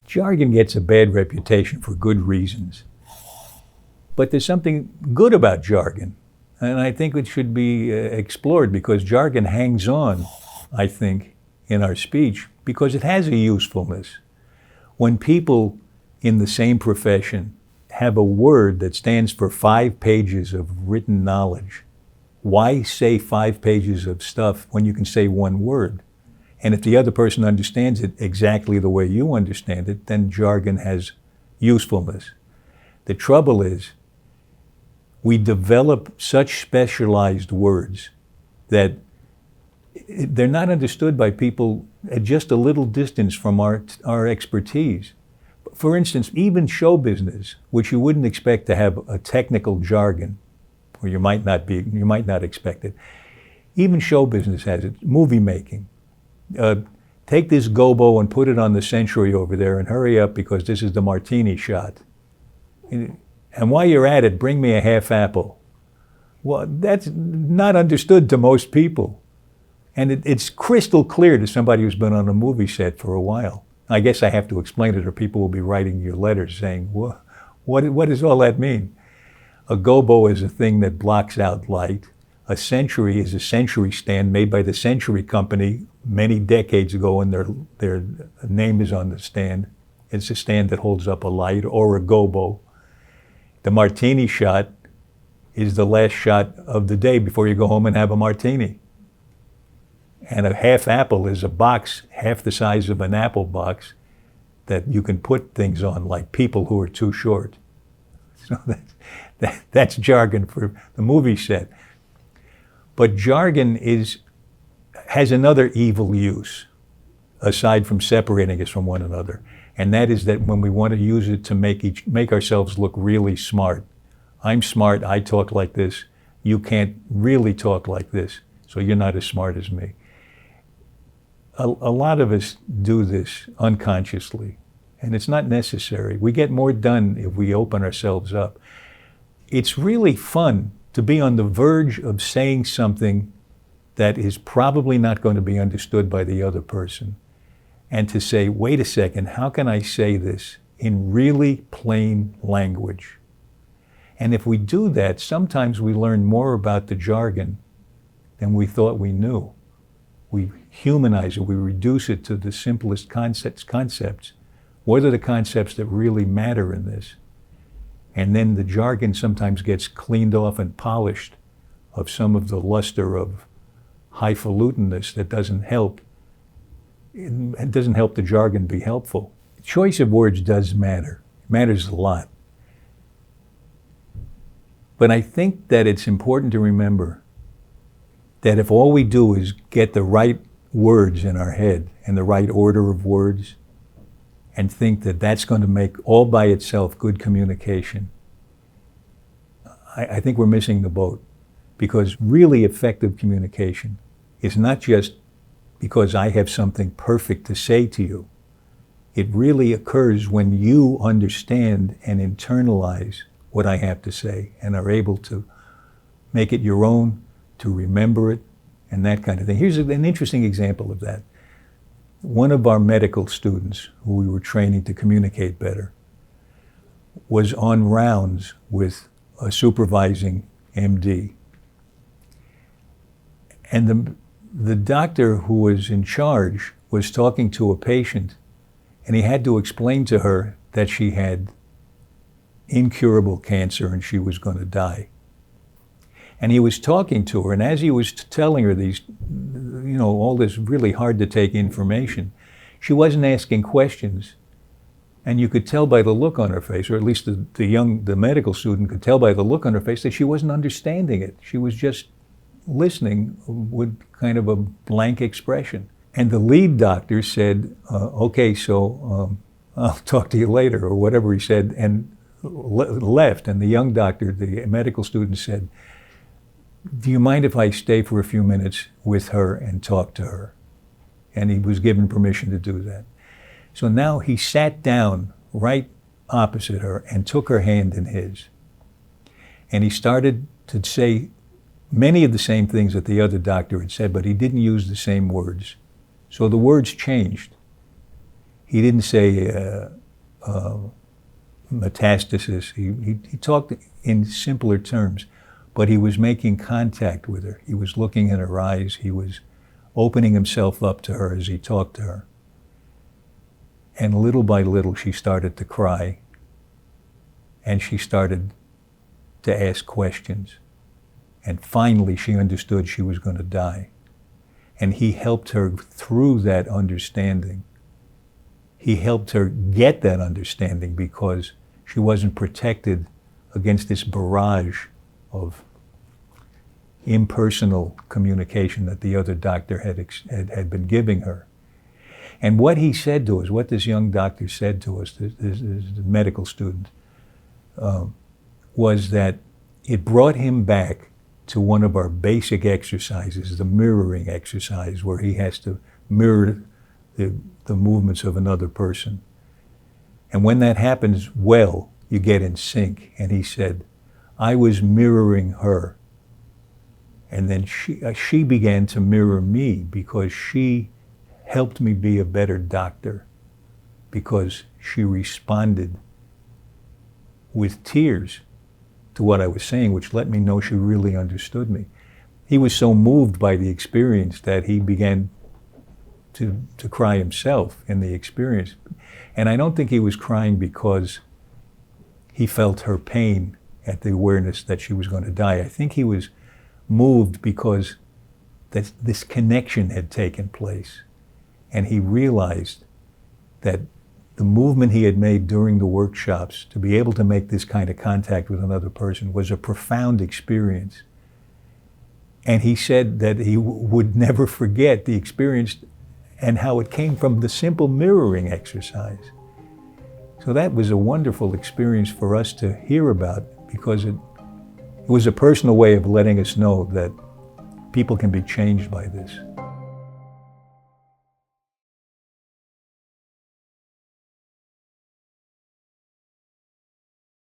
Jargon gets a bad reputation for good reasons. But there's something good about jargon, and I think it should be explored, because jargon hangs on, I think, in our speech because it has a usefulness. When people in the same profession have a word that stands for 5 pages of written knowledge, why say 5 pages of stuff when you can say one word? And if the other person understands it exactly the way you understand it, then jargon has usefulness. The trouble is, we develop such specialized words that they're not understood by people at just a little distance from our expertise. For instance, even show business, which you wouldn't expect to have a technical jargon, or you might not expect it. Even show business has it. Movie making. Take this gobo and put it on the Century over there and hurry up because this is the martini shot. And while you're at it, bring me a half apple. Well, that's not understood to most people. And it's crystal clear to somebody who's been on a movie set for a while. I guess I have to explain it or people will be writing you letters saying, what does all that mean? A gobo is a thing that blocks out light. A century is a century stand made by the Century Company many decades ago, and their name is on the stand. It's a stand that holds up a light, or a gobo. The martini shot is the last shot of the day before you go home and have a martini. And a half apple is a box half the size of an apple box that you can put things on, like people who are too short. So that's jargon for the movie set. But jargon has another evil use, aside from separating us from one another. And that is that when we want to use it to make ourselves look really smart. I'm smart, I talk like this. You can't really talk like this, so you're not as smart as me. A lot of us do this unconsciously, and it's not necessary. We get more done if we open ourselves up. It's really fun to be on the verge of saying something that is probably not going to be understood by the other person, and to say, wait a second, how can I say this in really plain language? And if we do that, sometimes we learn more about the jargon than we thought we knew. We humanize it, we reduce it to the simplest concepts. What are the concepts that really matter in this? And then the jargon sometimes gets cleaned off and polished of some of the luster of highfalutenness that doesn't help. It doesn't help the jargon be helpful. Choice of words does matter. It matters a lot. But I think that it's important to remember that if all we do is get the right words in our head and the right order of words, and think that that's going to make all by itself good communication, I think we're missing the boat. Because really effective communication is not just because I have something perfect to say to you. It really occurs when you understand and internalize what I have to say and are able to make it your own, to remember it, and that kind of thing. Here's an interesting example of that. One of our medical students, who we were training to communicate better, was on rounds with a supervising MD. And the doctor who was in charge was talking to a patient, and he had to explain to her that she had incurable cancer and she was going to die. And he was talking to her, and as he was telling her these, all this really hard to take information, she wasn't asking questions. And you could tell by the look on her face, or at least the medical student could tell by the look on her face, that she wasn't understanding it. She was just listening with kind of a blank expression. And the lead doctor said, okay, so I'll talk to you later, or whatever he said, and left. And the young doctor, the medical student, said, do you mind if I stay for a few minutes with her and talk to her? And he was given permission to do that. So now he sat down right opposite her and took her hand in his. And he started to say many of the same things that the other doctor had said, but he didn't use the same words. So the words changed. He didn't say, metastasis. He talked in simpler terms, but he was making contact with her. He was looking in her eyes. He was opening himself up to her as he talked to her. And little by little, she started to cry, and she started to ask questions. And finally, she understood she was going to die. And he helped her through that understanding. He helped her get that understanding because she wasn't protected against this barrage of impersonal communication that the other doctor had been giving her. And what he said to us, what this young doctor said to us, this medical student, was that it brought him back to one of our basic exercises, the mirroring exercise, where he has to mirror the movements of another person. And when that happens well, you get in sync. And he said, I was mirroring her. And then she began to mirror me because she helped me be a better doctor, because she responded with tears to what I was saying, which let me know she really understood me. He was so moved by the experience that he began to cry himself in the experience. And I don't think he was crying because he felt her pain at the awareness that she was going to die. I think he was moved because this connection had taken place. And he realized that the movement he had made during the workshops to be able to make this kind of contact with another person was a profound experience. And he said that he would never forget the experience and how it came from the simple mirroring exercise. So that was a wonderful experience for us to hear about, because it was a personal way of letting us know that people can be changed by this.